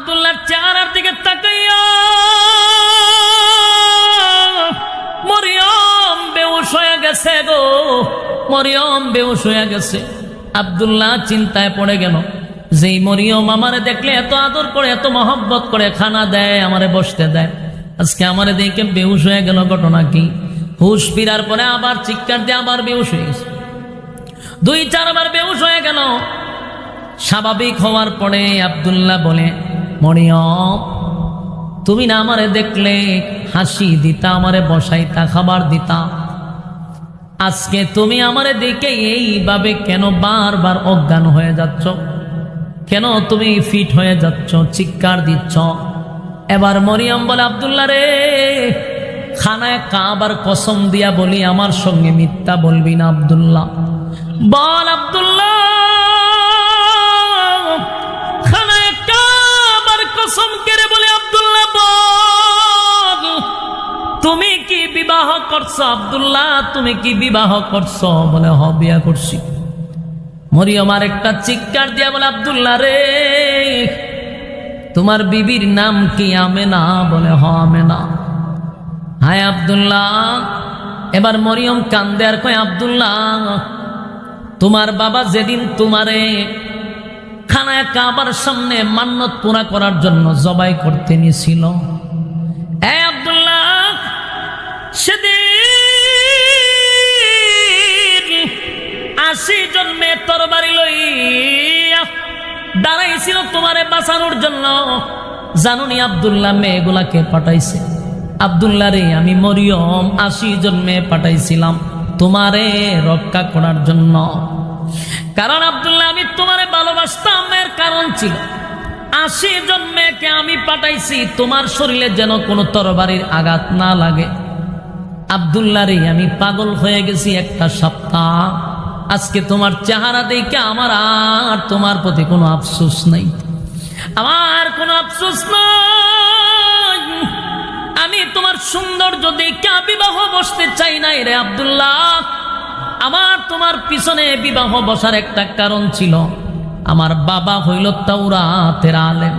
আব্দুল্লাহর চেহারার দিকে তাকাইয়া মরিয়ম বেহুশ হয়ে গেছে গো, মরিয়ম বেহুশ হয়ে গেছে। আব্দুল্লাহ চিন্তায় পড়ে গেল, যেই মরিয়ম আমারে দেখলে এত আদর করে, এত মহব্বত করে খানা দেয়, আমারে বসতে দেয়, আজকে আমারে দেখে বেহুশ হয়ে গেল, ঘটনা কি? হুশ ফিরার পরে আবার চিৎকার দিয়ে আবার বেহুশ হয়ে গেছে। 2-4 বার বেহুশ হয়ে গেল। স্বাভাবিক হওয়ার পরে আব্দুল্লাহ বলে, মরিয়ম তুমি না আমারে দেখলে হাসি দিতা, আমারে বসাইতা, খাবার দিতা, আজকে তুমি আমারে দেখে এইভাবে কেন বারবার অজ্ঞান হয়ে যাচ্ছ? কেন তুমি ফিট হয়ে যাচ্ছ, চিৎকার দিচ্ছ? এবার মরিয়ম বলে, আব্দুল্লাহ রে, খানায় কাবার কসম দিয়া বলি, আমার সঙ্গে মিথ্যা বলবি না আব্দুল্লাহ। বল আব্দুল্লাহ, খানায় কাবার কসম কেড়ে বলে, আব্দুল্লাহ বল, তুমি কি বিবাহ করছো? আব্দুল্লাহ তুমি কি বিবাহ করছো? বলে হ, বিয়া করছি। মরিয়ম আর একটা চিৎকার দিয়া বলে, আব্দুল্লাহ রে, তোমার বিবির নাম কি? আমেনা। বলে হ, আমেনা। হায় আব্দুল্লাহ। এবার মরিয়ম কান্দে আর কয়, আব্দুল্লাহ তোমার বাবা যেদিন তোমারে খানায় কাবার সামনে মান্নত পুরা করার জন্য জবাই করতে নিয়েছিল, আব্দুল্লাহ সেদিন 80 জন মেয়ে তরবারি লইয়া দাঁড়াইছিল তোমারে বাঁচানোর জন্য। জানুনি আব্দুল্লাহ মেয়েগুলাকে পাঠাইছে? আব্দুল্লাহ রে, আমি মরিয়ম 80 জন মেয়ে পাঠাইছিলাম তোমারে রক্ষা করার জন্য। কারণ আব্দুল্লাহ আমি তোমারে ভালোবাসতাম, এর কারণ ছিল 80 জন মেয়েকে আমি পাঠাইছি তোমার শরীরে যেন কোনো তরবারির আঘাত না লাগে। আব্দুল্লাহ রে, আমি পাগল হয়ে গেছি একটা সপ্তাহ। আজকে তোমার চেহারা দেখে আমার আর তোমার প্রতি কোনো আফসোস নাই, আমার কোনো আফসোস নাই। আমি তোমার সৌন্দর্য দেখে বিবাহ বসতে চাই নাই রে আব্দুল্লাহ। আমার তোমার পিছনে বিবাহ বসার একটা কারণ ছিল, আমার বাবা হইল তাওরাতের আলেম।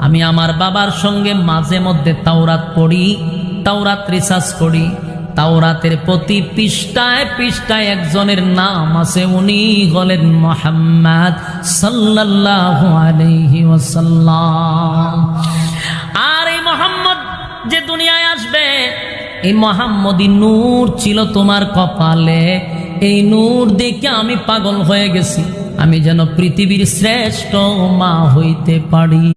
আমি আমার বাবার সঙ্গে মাঝে মধ্যে তাওরাত পড়ি, তাওরাত রিসার্চ করি। তাওরাতের প্রতি পৃষ্ঠায় পৃষ্ঠায় একজনের নাম আছে, উনি হলেন মুহাম্মদ সাল্লাল্লাহু আলাইহি ওয়াসাল্লাম। আর এই মুহাম্মদ যে দুনিয়ায় আসবে, এই মুহাম্মদী নূর ছিল তোমার কপালে। এই নূর দেখে আমি পাগল হয়ে গেছি, আমি যেন পৃথিবীর শ্রেষ্ঠ মা হইতে পারি।